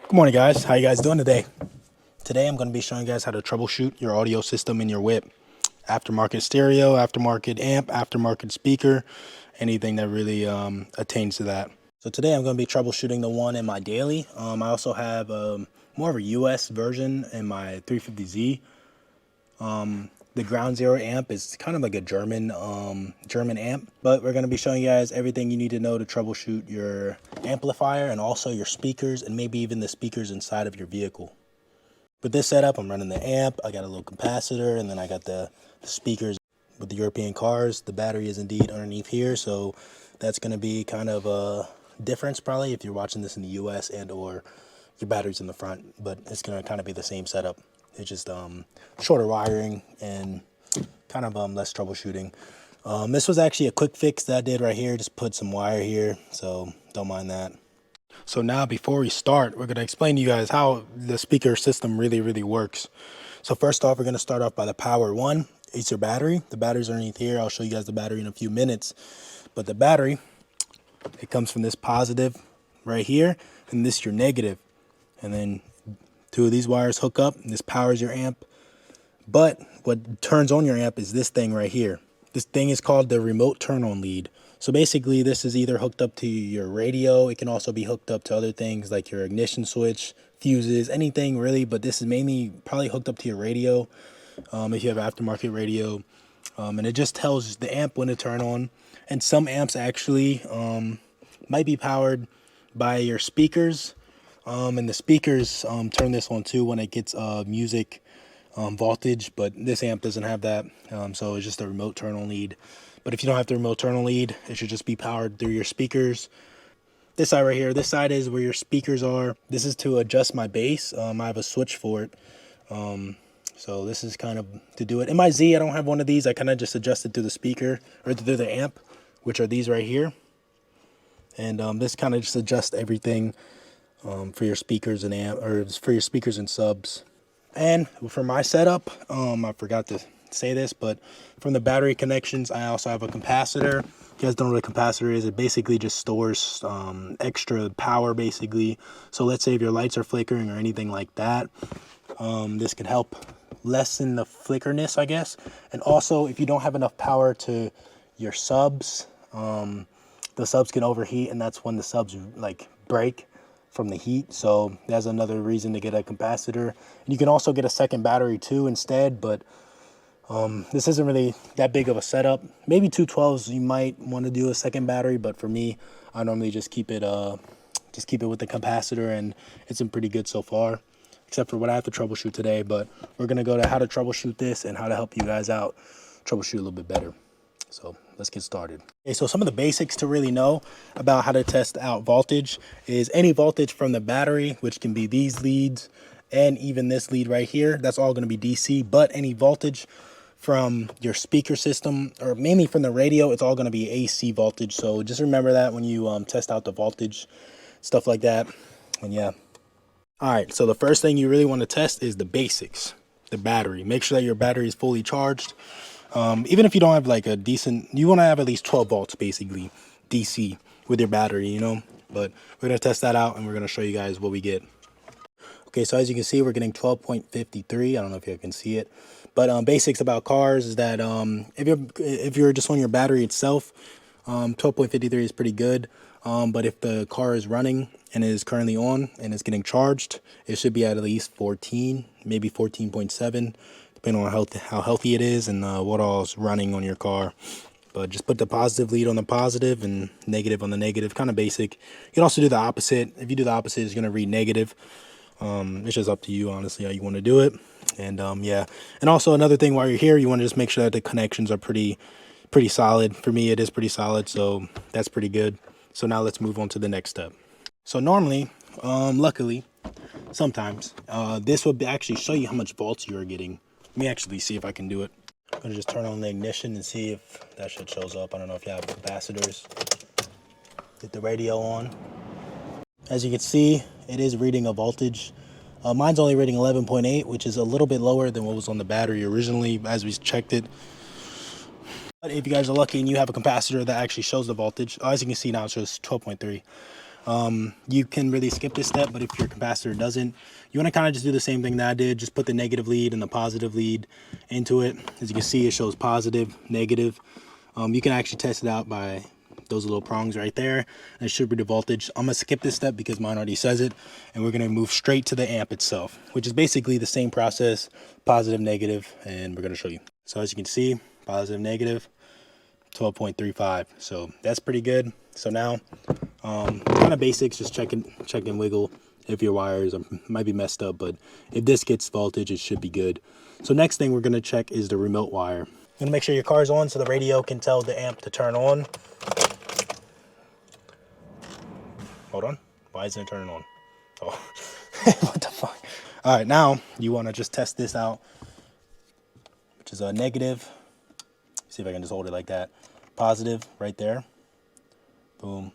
Good morning, guys. How you guys doing today? Today I'm going to be showing you guys how to troubleshoot your audio system in your whip. Aftermarket stereo, aftermarket amp, aftermarket speaker, anything that really attains to that. So today I'm going to be troubleshooting the one in my daily. I also have more of a US version in my 350Z. The ground zero amp is kind of like a German amp, but we're going to be showing you guys everything you need to know to troubleshoot your amplifier and also your speakers and maybe even the speakers inside of your vehicle. With this setup, I'm running the amp, I got a little capacitor, and then I got the speakers. With the European cars, the battery is indeed underneath here, so that's going to be kind of a difference probably if you're watching this in the US and or your battery's in the front, but it's going to kind of be the same setup. It's just shorter wiring and kind of less troubleshooting. This was actually a quick fix that I did right here, just put some wire here, so don't mind that. So now before we start, we're going to explain to you guys how the speaker system really works. So first off, we're going to start off by the power one. It's your battery. The battery's underneath here. I'll show you guys the battery in a few minutes. But the battery, it comes from this positive right here, and this your negative. And then two of these wires hook up, and this powers your amp. But what turns on your amp is this thing right here. This thing is called the remote turn-on lead. So basically, this is either hooked up to your radio. It can also be hooked up to other things like your ignition switch, fuses, anything really. But this is mainly probably hooked up to your radio if you have aftermarket radio. And it just tells the amp when to turn on. And some amps actually might be powered by your speakers. And the speakers turn this on too when it gets music voltage, but this amp doesn't have that, so it's just a remote turn-on lead. But if you don't have the remote turn-on lead, it should just be powered through your speakers. This side right here, this side is where your speakers are. This is to adjust my bass. I have a switch for it, so this is kind of to do it. In my Z, I don't have one of these. I kind of just adjust it through the speaker or through the amp, which are these right here. And this kind of just adjusts everything for your speakers and amp, or for your speakers and subs. And for my setup, I forgot to say this, but from the battery connections, I also have a capacitor. If you guys don't know what a capacitor is, it basically just stores extra power, basically. So let's say if your lights are flickering or anything like that, this can help lessen the flickerness, I guess. And also, if you don't have enough power to your subs, the subs can overheat, and that's when the subs like break from the heat. So that's another reason to get a capacitor. And you can also get a second battery too instead, but this isn't really that big of a setup. Maybe 212s you might want to do a second battery, but for me, I normally just keep it with the capacitor, and it's been pretty good so far, except for what I have to troubleshoot today. But we're gonna go to how to troubleshoot this and how to help you guys out troubleshoot a little bit better. So let's get started. Okay, so some of the basics to really know about how to test out voltage is any voltage from the battery, which can be these leads and even this lead right here. That's all going to be DC, but any voltage from your speaker system, or mainly from the radio, it's all going to be AC voltage. So just remember that when you test out the voltage, stuff like that. And yeah. All right, so the first thing you really want to test is the basics, the battery. Make sure that your battery is fully charged. Even if you don't have like a decent, you want to have at least 12 volts basically DC with your battery, you know. But we're going to test that out, and we're going to show you guys what we get. Okay, so as you can see, we're getting 12.53. I don't know if you can see it, but basics about cars is that if you're just on your battery itself, 12.53 is pretty good. But if the car is running and is currently on and is getting charged, it should be at least 14, maybe 14.7. Depending on how healthy it is and what all is running on your car. But just put the positive lead on the positive and negative on the negative, kind of basic. You can also do the opposite. If you do the opposite, it's going to read negative. It's just up to you, honestly, how you want to do it. And yeah. And also another thing, while you're here, you want to just make sure that the connections are pretty solid. For me, it is pretty solid, so that's pretty good. So now let's move on to the next step. So normally, luckily, sometimes, this will actually show you how much volts you are getting. Let me actually see if I can do it. I'm going to just turn on the ignition and see if that shit shows up. I don't know if you have capacitors. Get the radio on. As you can see, it is reading a voltage. Mine's only reading 11.8, which is a little bit lower than what was on the battery originally as we checked it. But if you guys are lucky and you have a capacitor that actually shows the voltage, as you can see now, it shows 12.3. You can really skip this step, but if your capacitor doesn't, you want to kind of just do the same thing that I did. Just put the negative lead and the positive lead into it. As you can see, it shows positive, negative. You can actually test it out by those little prongs right there, and it should be the voltage. I'm gonna skip this step because mine already says it, and we're gonna move straight to the amp itself, which is basically the same process, positive, negative, and we're gonna show you. So as you can see, positive, negative, 12.35. So that's pretty good. So now, kind of basics, just check and wiggle if your wires might be messed up, but if this gets voltage, it should be good. So next thing we're gonna check is the remote wire. You're gonna make sure your car's on so the radio can tell the amp to turn on. Hold on, why isn't it turning on? Oh, what the fuck? All right, now you wanna just test this out, which is a negative. See if I can just hold it like that. Positive right there. Boom.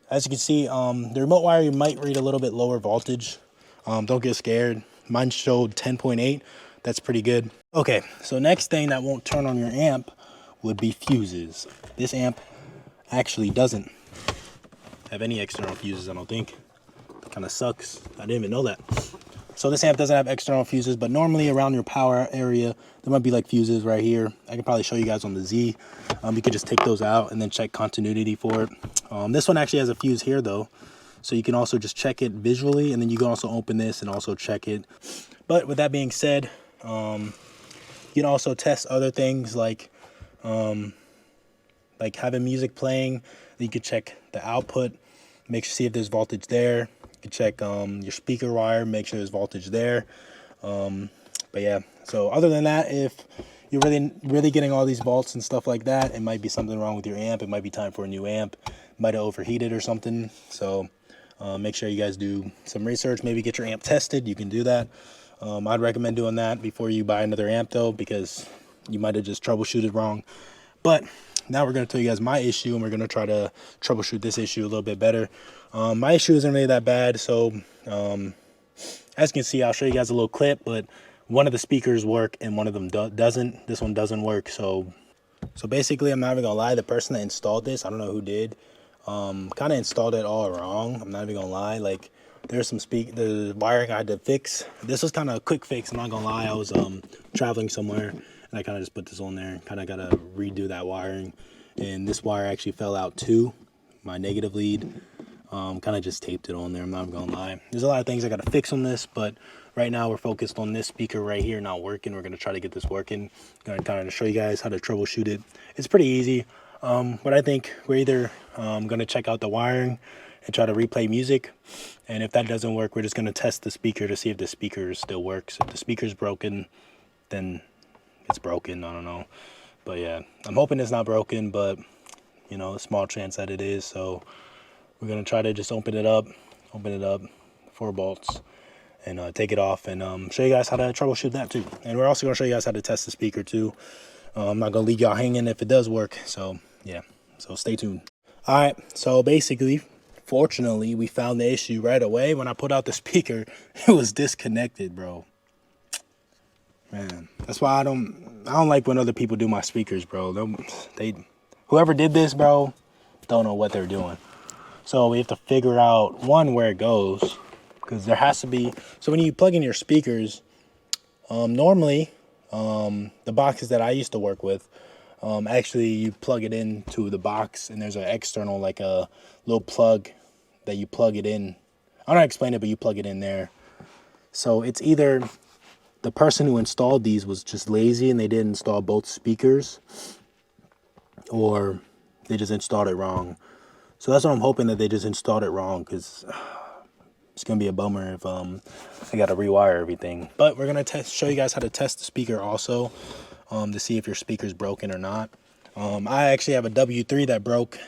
As you can see, the remote wire, you might read a little bit lower voltage. Don't get scared. Mine showed 10.8. That's pretty good. Okay, so next thing that won't turn on your amp would be fuses. This amp actually doesn't have any external fuses, I don't think. Kind of sucks. I didn't even know that. So this amp doesn't have external fuses, but normally around your power area, there might be like fuses right here. I can probably show you guys on the Z. You could just take those out and then check continuity for it. This one actually has a fuse here though. So you can also just check it visually, and then you can also open this and also check it. But with that being said, you can also test other things like having music playing. You could check the output, see if there's voltage there. You can check your speaker wire, make sure there's voltage there. But yeah, so other than that, if you're really getting all these volts and stuff like that, it might be something wrong with your amp. It might be time for a new amp. It might have overheated or something. So make sure you guys do some research, maybe get your amp tested. You can do that. I'd recommend doing that before you buy another amp though, because you might have just troubleshooted wrong. But now we're going to tell you guys my issue, and we're going to try to troubleshoot this issue a little bit better. My issue isn't really that bad. So as you can see, I'll show you guys a little clip, but one of the speakers work and one of them doesn't. This one doesn't work. So basically, I'm not even gonna lie, the person that installed this, I don't know who did, kind of installed it all wrong. I'm not even gonna lie. Like, there's some the wiring I had to fix. This was kind of a quick fix, I'm not gonna lie. I was traveling somewhere, and I kind of just put this on there. Kind of gotta redo that wiring, and this wire actually fell out too, my negative lead. Kind of just taped it on there, I'm not even gonna lie. There's a lot of things I gotta fix on this, but right now we're focused on this speaker right here not working. We're gonna try to get this working. Gonna kind of show you guys how to troubleshoot it. It's pretty easy. But I think we're either gonna check out the wiring and try to replay music, and if that doesn't work, we're just gonna test the speaker to see if the speaker still works. If the speaker's broken, then it's broken. I don't know, but yeah, I'm hoping it's not broken, but you know, a small chance that it is. So we're gonna try to just open it up 4 bolts, and take it off, and show you guys how to troubleshoot that too. And we're also gonna show you guys how to test the speaker too. I'm not gonna leave y'all hanging if it does work. So yeah, so stay tuned. All right, so basically, fortunately, we found the issue right away. When I put out the speaker, it was disconnected, bro. Man, that's why I don't like when other people do my speakers, bro. Whoever did this, bro, don't know what they're doing. So we have to figure out, one, where it goes, because there has to be. So when you plug in your speakers, normally the boxes that I used to work with, actually you plug it into the box, and there's an external, like a little plug that you plug it in. I don't know how to explain it, but you plug it in there. So it's either the person who installed these was just lazy and they didn't install both speakers, or they just installed it wrong. So that's what I'm hoping, that they just installed it wrong, because it's gonna be a bummer if I gotta rewire everything. But we're gonna show you guys how to test the speaker also, to see if your speaker's broken or not. I actually have a W3 that broke,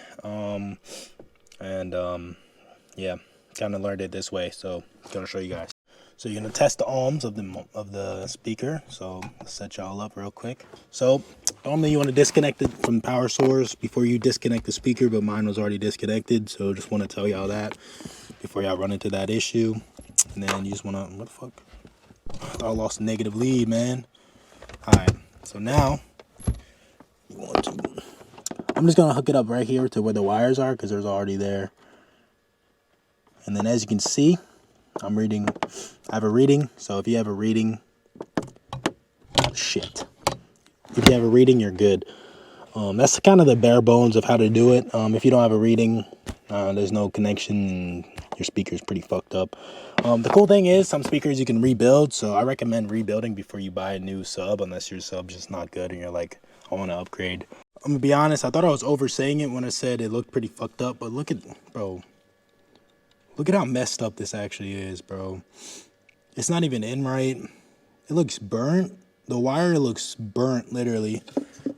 yeah, kind of learned it this way. So I'm gonna show you guys. So you're gonna test the ohms of the speaker. So let's set y'all up real quick. So normally you want to disconnect it from the power source before you disconnect the speaker, but mine was already disconnected. So just want to tell y'all that before y'all run into that issue. And then you just want to, what the fuck? I thought I lost a negative lead, man. All right, so now you want to, I'm just gonna hook it up right here to where the wires are, because there's already there. And then as you can see, I have a reading. So if you have a reading, shit. If you have a reading, you're good. That's kind of the bare bones of how to do it. If you don't have a reading, there's no connection, your speaker's pretty fucked up. The cool thing is some speakers you can rebuild, so I recommend rebuilding before you buy a new sub, unless your sub's just not good and you're like, I want to upgrade. I'm gonna be honest, I thought I was oversaying it when I said it looked pretty fucked up, but look at how messed up this actually is, bro. It's not even in right. It looks burnt. The wire looks burnt, literally.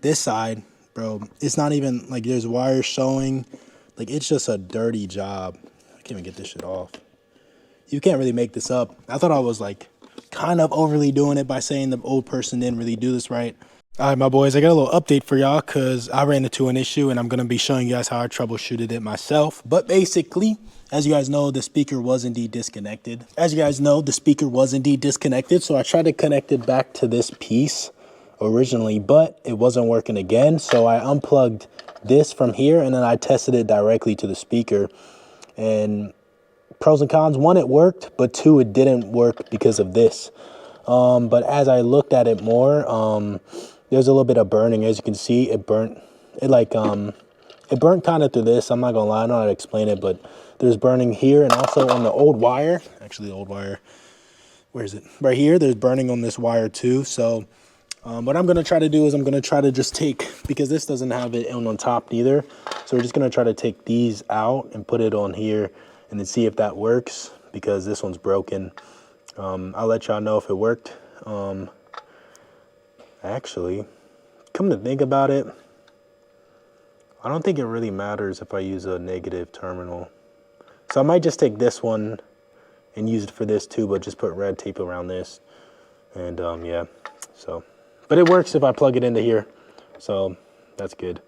This side, bro, it's not even like there's wires showing. Like, it's just a dirty job. I can't even get this shit off. You can't really make this up. I thought I was like kind of overly doing it by saying the old person didn't really do this right. All right, my boys, I got a little update for y'all because I ran into an issue and I'm going to be showing you guys how I troubleshooted it myself. But basically, as you guys know, the speaker was indeed disconnected. So I tried to connect it back to this piece originally, but it wasn't working again. So I unplugged this from here and then I tested it directly to the speaker. And pros and cons, one, it worked, but two, it didn't work because of this. But as I looked at it more, there's a little bit of burning. As you can see, it burnt kind of through this. I'm not gonna lie, I don't know how to explain it, but there's burning here and also on the old wire. Actually, the old wire, where is it? Right here, there's burning on this wire too. So what I'm gonna try to do is I'm gonna try to just take, because this doesn't have it on top either. So we're just gonna try to take these out and put it on here and then see if that works, because this one's broken. I'll let y'all know if it worked. Actually, come to think about it, I don't think it really matters if I use a negative terminal. So I might just take this one and use it for this too, but just put red tape around this. And yeah, so, but it works if I plug it into here. So that's good.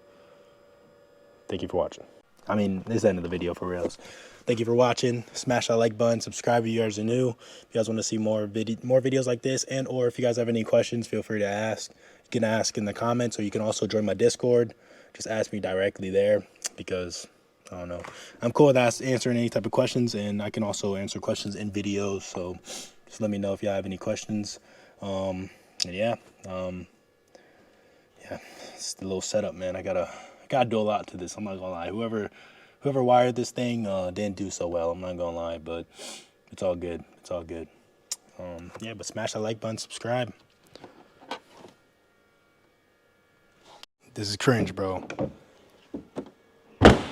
Thank you for watching. I mean, this is the end of the video for reals. Thank you for watching. Smash that like button, subscribe if you guys are new. If you guys want to see more videos like this, and or if you guys have any questions, feel free to ask. You can ask in the comments, or you can also join my Discord. Just ask me directly there, because I don't know, I'm cool with answering any type of questions, and I can also answer questions in videos. So just let me know if y'all have any questions. And yeah, it's the little setup, man. I gotta do a lot to this. I'm not gonna lie. Whoever wired this thing didn't do so well. I'm not gonna lie, but it's all good. It's all good. Yeah, but smash that like button, subscribe. This is cringe, bro.